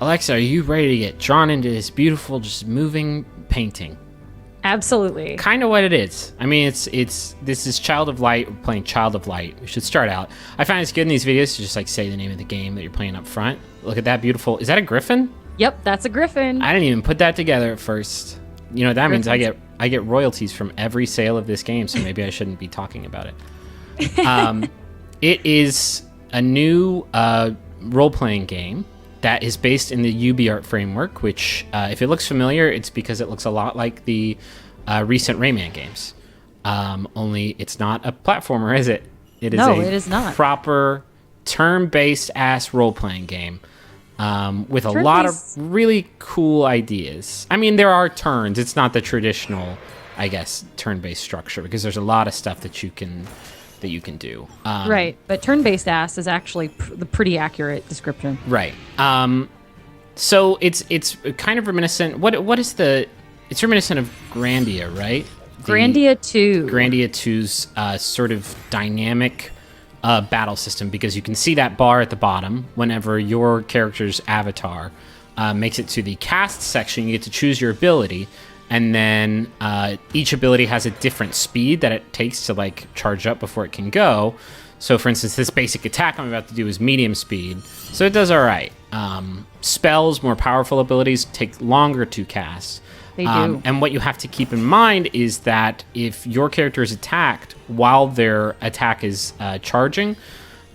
Alexa, are you ready to get drawn into this beautiful, just moving painting? Absolutely. Kind of what it is. I mean, this is Child of Light. We're playing Child of Light. We should start out. I find it's good in these videos to just like say the name of the game that you're playing up front. Look at that beautiful. Is that a griffin? Yep, that's a griffin. I didn't even put that together at first. You know, that means I get royalties from every sale of this game, so maybe I shouldn't be talking about it. It is a new role-playing game that is based in the UbiArt framework, which, if it looks familiar, it's because it looks a lot like the recent Rayman games. Only it's not a platformer, is it? It is not. Proper turn-based ass role-playing game with a lot of really cool ideas. I mean, there are turns. It's not the traditional, I guess, turn-based structure because there's a lot of stuff that you can do. Right, but turn-based ass is actually the pretty accurate description. Right. So it's kind of reminiscent. What is the? It's reminiscent of Grandia, right? Grandia 2. Grandia 2's sort of dynamic battle system, because you can see that bar at the bottom whenever your character's avatar makes it to the cast section. You get to choose your ability. And then each ability has a different speed that it takes to like charge up before it can go. So for instance, this basic attack I'm about to do is medium speed. So it does all right. Spells, more powerful abilities, take longer to cast. They do. And what you have to keep in mind is that if your character is attacked while their attack is charging,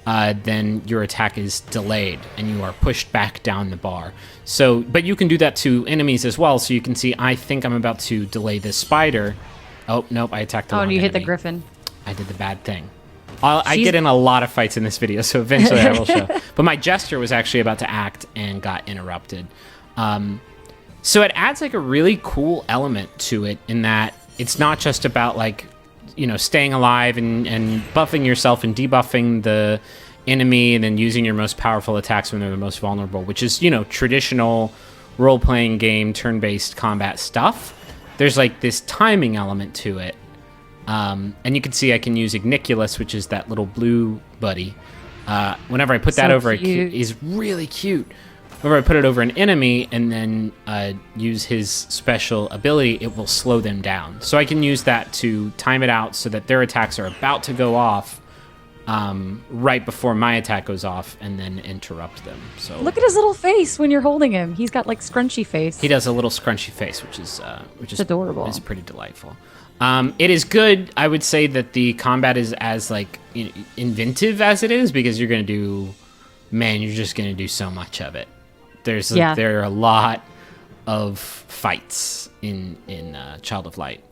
then your attack is delayed and you are pushed back down the bar. So, but you can do that to enemies as well. So you can see, I think I'm about to delay this spider. Oh, nope, I attacked the wrong and you hit enemy. the griffin. I did the bad thing. I get in a lot of fights in this video, so eventually I will show. But my gesture was actually about to act and got interrupted. So it adds like a really cool element to it in that it's not just about like, you know, staying alive and buffing yourself and debuffing the enemy and then using your most powerful attacks when they're the most vulnerable, which is, you know, traditional role-playing game turn-based combat stuff. There's like this timing element to it. And you can see I can use Igniculus, which is that little blue buddy. Whenever I put that over, it is really cute. Whenever I put it over an enemy and then use his special ability, it will slow them down. So I can use that to time it out so that their attacks are about to go off right before my attack goes off and then interrupt them. So look at his little face when you're holding him. He's got like scrunchy face. He does a little scrunchy face, which is adorable. It's pretty delightful. It is good. I would say that the combat is as like inventive as it is, because you're just going to do so much of it. There are a lot of fights in Child of Light.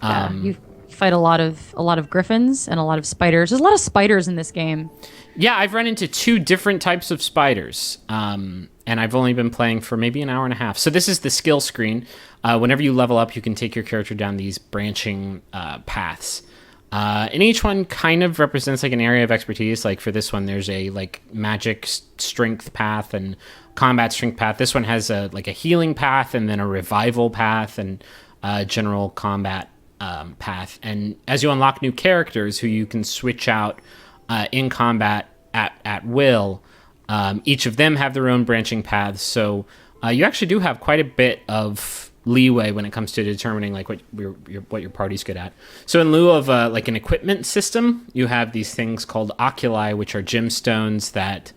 You fight a lot of griffins and a lot of spiders. There's a lot of spiders in this game. Yeah, I've run into 2 different types of spiders, and I've only been playing for maybe an hour and a half. So this is the skill screen. Whenever you level up, you can take your character down these branching paths. And each one kind of represents like an area of expertise. Like for this one, there's a like magic strength path and combat strength path. This one has a healing path and then a revival path and general combat path. And as you unlock new characters who you can switch out in combat at will, each of them have their own branching paths. So you actually do have quite a bit of leeway when it comes to determining like what your party's good at. So in lieu of like an equipment system, you have these things called oculi, which are gemstones that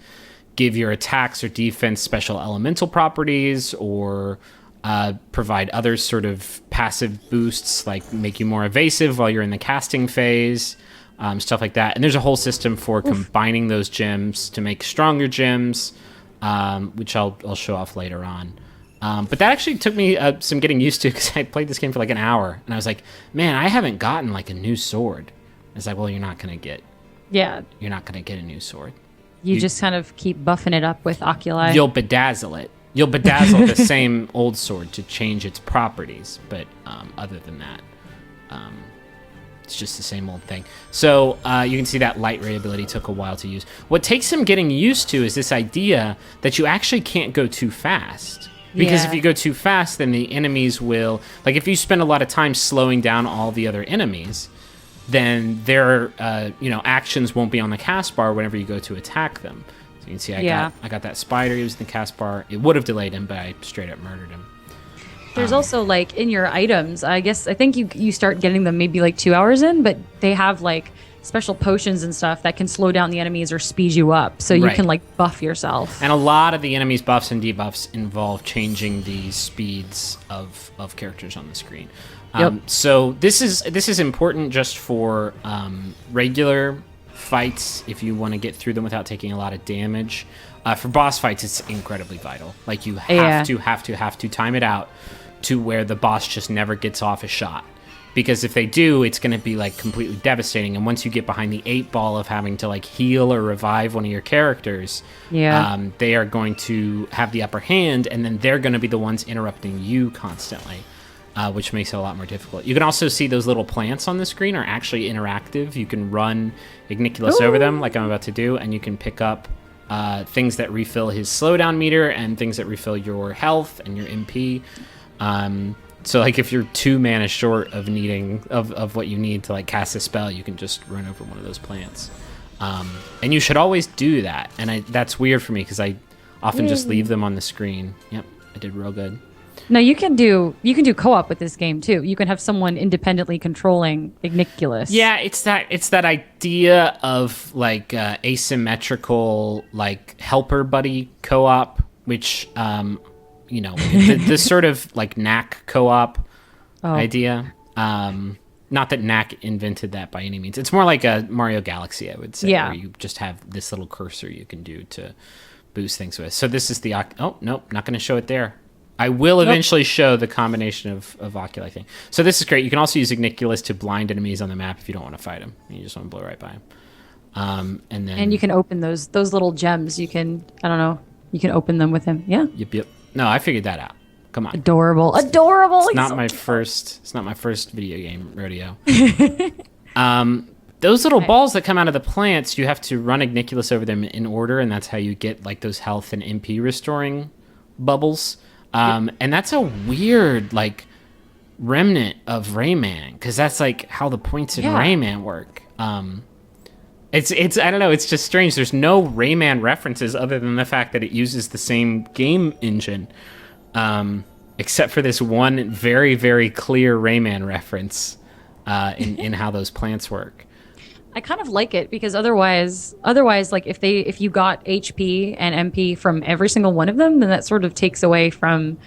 give your attacks or defense special elemental properties, or provide other sort of passive boosts, like make you more evasive while you're in the casting phase, stuff like that. And there's a whole system for combining those gems to make stronger gems, which I'll show off later on. But that actually took me some getting used to, because I played this game for like an hour, and I was like, man, I haven't gotten like a new sword. It's like, well, you're not gonna get a new sword. You just kind of keep buffing it up with oculi. You'll bedazzle it. You'll bedazzle the same old sword to change its properties, but other than that, it's just the same old thing. So you can see that light ray ability took a while to use. What takes some getting used to is this idea that you actually can't go too fast. Because if you go too fast, then the enemies will... Like, if you spend a lot of time slowing down all the other enemies, then their actions won't be on the cast bar whenever you go to attack them. So you can see I got that spider. He was in the cast bar. It would have delayed him, but I straight up murdered him. There's also like in your items, I think you start getting them maybe like 2 hours in, but they have like special potions and stuff that can slow down the enemies or speed you up, so you can like buff yourself. And a lot of the enemies' buffs and debuffs involve changing the speeds of characters on the screen. So this is important just for regular fights if you want to get through them without taking a lot of damage. For boss fights, it's incredibly vital. Like you have to time it out to where the boss just never gets off a shot. Because if they do, it's going to be like completely devastating. And once you get behind the 8 ball of having to like heal or revive one of your characters, they are going to have the upper hand, and then they're going to be the ones interrupting you constantly, which makes it a lot more difficult. You can also see those little plants on the screen are actually interactive. You can run Igniculus over them like I'm about to do, and you can pick up things that refill his slowdown meter and things that refill your health and your MP. So like if you're 2 mana short of needing of what you need to like cast a spell, you can just run over one of those plants. And you should always do that. And that's weird for me because I often just leave them on the screen. Yep, I did real good. No, you can do co-op with this game too. You can have someone independently controlling Igniculus. Yeah, it's that idea of like asymmetrical like helper buddy co-op, which the sort of like knack co-op idea. Not that knack invented that by any means. It's more like a Mario Galaxy, I would say, where you just have this little cursor you can do to boost things with. So this is the not going to show it there. I will eventually show the combination of oculi thing. So this is great. You can also use Igniculus to blind enemies on the map if you don't want to fight them. You just want to blow right by them. And you can open those little gems. You can open them with him. Yeah. Yep. No, I figured that out. Come on. Adorable. It's not my first video game rodeo. Those little balls that come out of the plants, you have to run Igniculus over them in order, and that's how you get like those health and MP restoring bubbles. And that's a weird like remnant of Rayman, because that's like how the points in Rayman work. It's I don't know, it's just strange. There's no Rayman references other than the fact that it uses the same game engine, except for this one very, very clear Rayman reference in how those plants work. I kind of like it because otherwise, like if you got HP and MP from every single one of them, then that sort of takes away from,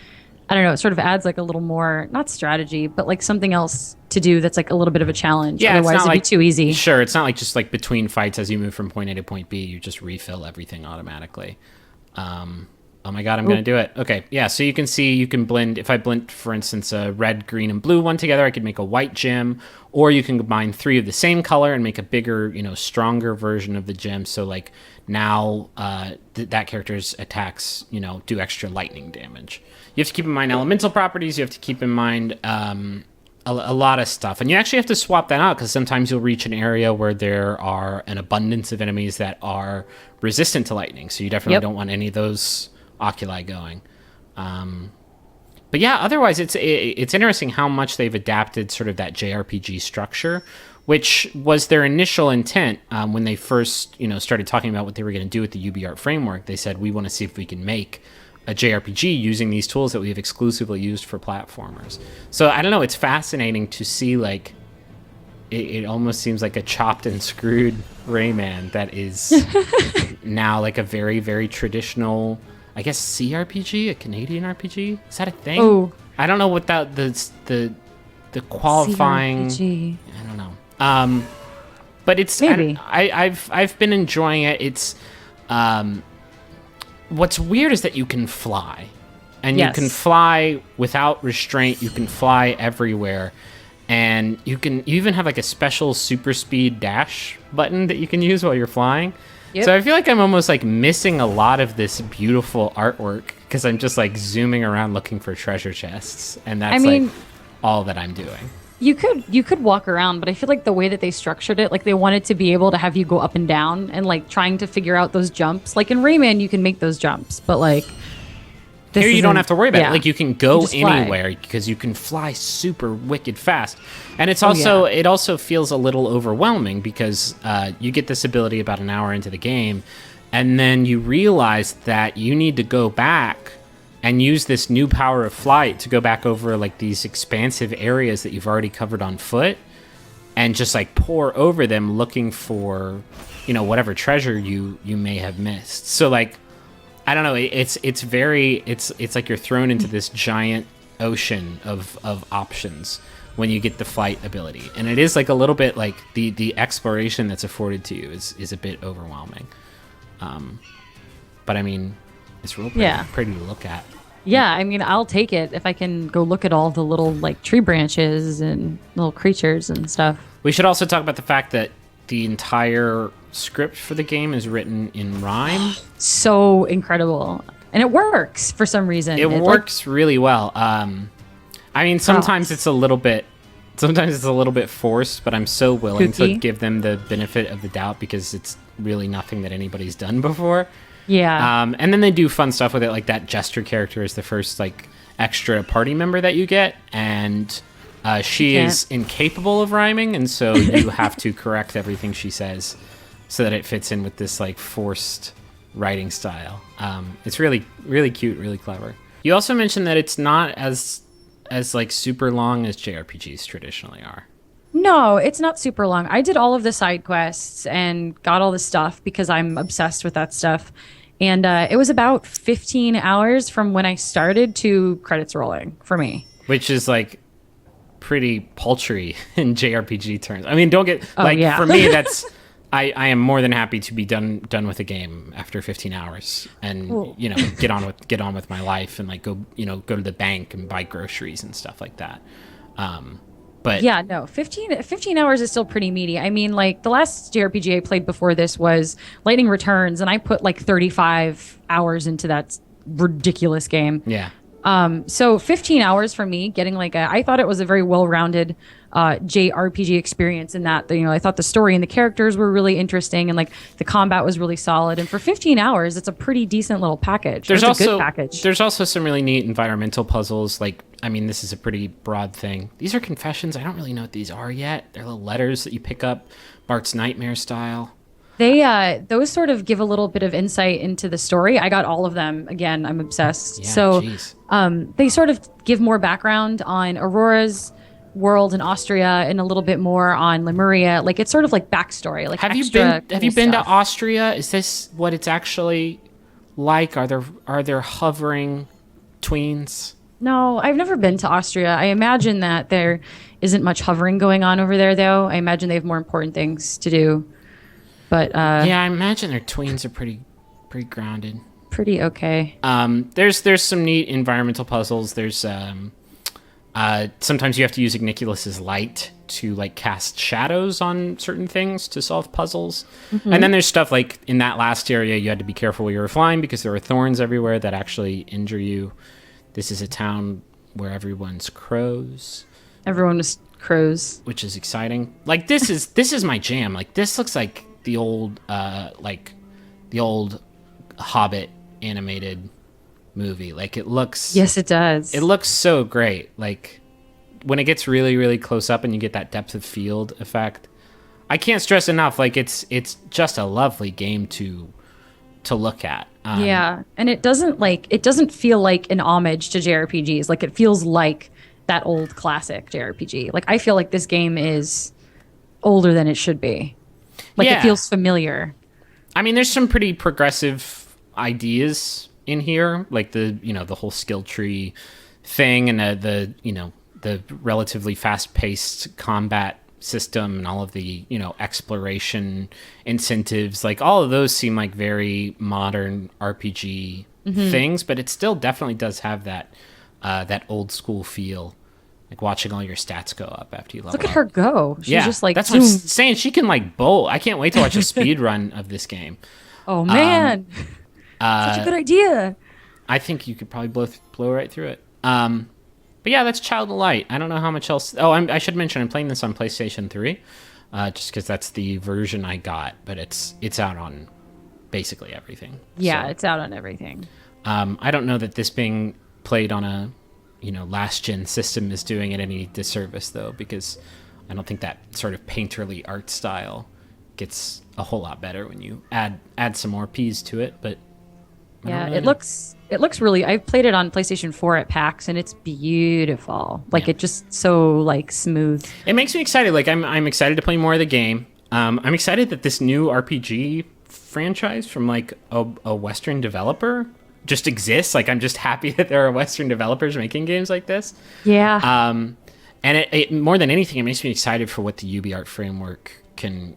I don't know, it sort of adds like a little more, not strategy, but like something else to do that's like a little bit of a challenge. Yeah, otherwise it'd be too easy. Sure, it's not like just like between fights as you move from point A to point B, you just refill everything automatically. Oh my god, I'm going to do it. Okay, yeah, so you can see you can blend. If I blend, for instance, a red, green, and blue one together, I could make a white gem. Or you can combine 3 of the same color and make a bigger, stronger version of the gem. So like now that character's attacks, do extra lightning damage. You have to keep in mind elemental properties. You have to keep in mind a lot of stuff. And you actually have to swap that out because sometimes you'll reach an area where there are an abundance of enemies that are resistant to lightning. So you definitely don't want any of those oculi going. But yeah, otherwise it's interesting how much they've adapted sort of that JRPG structure, which was their initial intent when they first started talking about what they were going to do with the UbiArt framework. They said, we want to see if we can make a JRPG using these tools that we have exclusively used for platformers. So I don't know, it's fascinating to see like it almost seems like a chopped and screwed Rayman that is now like a very, very traditional, I guess, CRPG, a Canadian RPG. Is that a thing? Oh, I don't know what that the qualifying. CRPG. I don't know. But it's maybe I've been enjoying it. It's what's weird is that you can fly, and you can fly without restraint. You can fly everywhere, and you even have like a special super speed dash button that you can use while you're flying. Yep. So I feel like I'm almost like missing a lot of this beautiful artwork because I'm just like zooming around looking for treasure chests, and that's like all that I'm doing. You could walk around, but I feel like the way that they structured it, like they wanted to be able to have you go up and down and like trying to figure out those jumps. Like in Rayman, you can make those jumps, but like here you don't have to worry about it. Like you can go anywhere because you can fly super wicked fast. And it's also it also feels a little overwhelming because you get this ability about an hour into the game, and then you realize that you need to go back and use this new power of flight to go back over like these expansive areas that you've already covered on foot, and just like pour over them looking for, you know, whatever treasure you may have missed. So like, I don't know, it's like you're thrown into this giant ocean of options when you get the flight ability, and it is like a little bit like the exploration that's afforded to you is a bit overwhelming. But I mean, it's real pretty to look at. Yeah, I mean, I'll take it if I can go look at all the little like tree branches and little creatures and stuff. We should also talk about the fact that the entire script for the game is written in rhyme. So incredible. And it works for some reason. It works really well. I mean, sometimes it's a little bit forced, but I'm so willing to give them the benefit of the doubt because it's really nothing that anybody's done before. Yeah. And then they do fun stuff with it, like that jester character is the first like extra party member that you get, and she is incapable of rhyming, and so you have to correct everything she says so that it fits in with this like forced writing style. It's really, really cute, really clever. You also mentioned that it's not as like super long as JRPGs traditionally are. No, it's not super long. I did all of the side quests and got all the stuff because I'm obsessed with that stuff. And it was about 15 hours from when I started to credits rolling for me. Which is like pretty paltry in JRPG terms. I mean, don't get for me, that's I am more than happy to be done with a game after 15 hours and you know get on with my life and like go to the bank and buy groceries and stuff like that. But yeah, no, 15 hours is still pretty meaty. I mean, like the last JRPG I played before this was Lightning Returns, and I put like 35 hours into that ridiculous game. Yeah. So 15 hours for me, getting like I thought it was a very well-rounded JRPG experience in that, you know, I thought the story and the characters were really interesting and like the combat was really solid. And for 15 hours, it's a pretty decent little package. There's a good package. There's also some really neat environmental puzzles. Like, I mean, this is a pretty broad thing. These are confessions. I don't really know what these are yet. They're little letters that you pick up, Bart's Nightmare style. Those sort of give a little bit of insight into the story. I got all of them. Again, I'm obsessed. Yeah, so they sort of give more background on Aurora's world in Austria and a little bit more on Lemuria. Like it's sort of like backstory. Like have you been to Austria? Is this what it's actually like? Are there hovering tweens? No, I've never been to Austria. I imagine that there isn't much hovering going on over there, though. I imagine they have more important things to do. But yeah, I imagine their tweens are pretty grounded. Pretty okay. There's some neat environmental puzzles. There's sometimes you have to use Igniculus's light to like cast shadows on certain things to solve puzzles. Mm-hmm. And then there's stuff like in that last area you had to be careful where you were flying because there were thorns everywhere that actually injure you. This is a town where everyone's crows. Everyone is crows, which is exciting. Like this is my jam. Like this looks like the old Hobbit animated movie. Like it looks. Yes, it does. It looks so great. Like when it gets really, really close up and you get that depth of field effect. I can't stress enough. Like it's just a lovely game to look at. Yeah, and it doesn't feel like an homage to JRPGs. Like it feels like that old classic JRPG. Like I feel like this game is older than it should be. Like it feels familiar. I mean, there's some pretty progressive ideas in here, like the whole skill tree thing and the relatively fast-paced combat system and all of the exploration incentives. Like all of those seem like very modern RPG things, but it still definitely does have that old school feel. Like watching all your stats go up after you level up. Look at her go. She's just like, that's what I'm saying. She can like bowl. I can't wait to watch a speed run of this game. Oh man, such a good idea. I think you could probably blow right through it. But yeah, that's Child of Light. I don't know how much else. Oh, I should mention I'm playing this on PlayStation 3, just because that's the version I got. But it's out on basically everything. Yeah, so, it's out on everything. I don't know that this being played on a last gen system is doing it any disservice though, because I don't think that sort of painterly art style gets a whole lot better when you add some more P's to it. But I don't Yeah, really it know. looks really. I've played it on PlayStation 4 at PAX, and it's beautiful. Like Yeah. it just so like smooth. It makes me excited. Like I'm excited to play more of the game. I'm excited that this new RPG franchise from like a Western developer just exists. Like I'm just happy that there are Western developers making games like this. Yeah. And it more than anything, it makes me excited for what the UbiArt framework can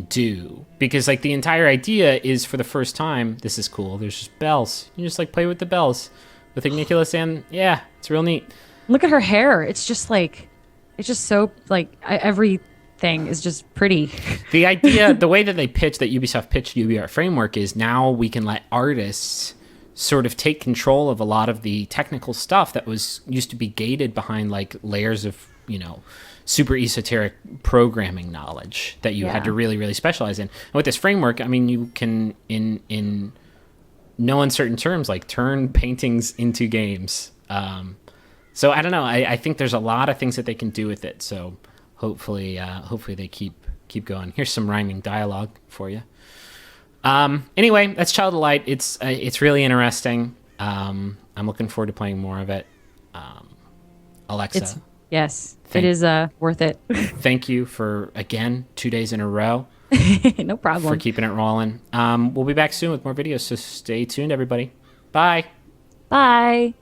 do, because like the entire idea is, for the first time, this is cool. There's just bells. You just like play with the bells with Igniculus, and yeah, it's real neat. Look at her hair. It's just so like everything is just pretty. The idea, the way that Ubisoft pitched UbiArt framework is now we can let artists sort of take control of a lot of the technical stuff that was used to be gated behind like layers of, super esoteric programming knowledge that you had to really, really specialize in. And with this framework, I mean, you can, in no uncertain terms, like turn paintings into games. So I don't know. I think there's a lot of things that they can do with it. So hopefully they keep going. Here's some rhyming dialogue for you. Anyway, that's Child of Light. It's really interesting. I'm looking forward to playing more of it. Alexa. Yes, it is worth it. Thank you for, again, 2 days in a row No problem. for keeping it rolling. We'll be back soon with more videos, so stay tuned, everybody. Bye. Bye.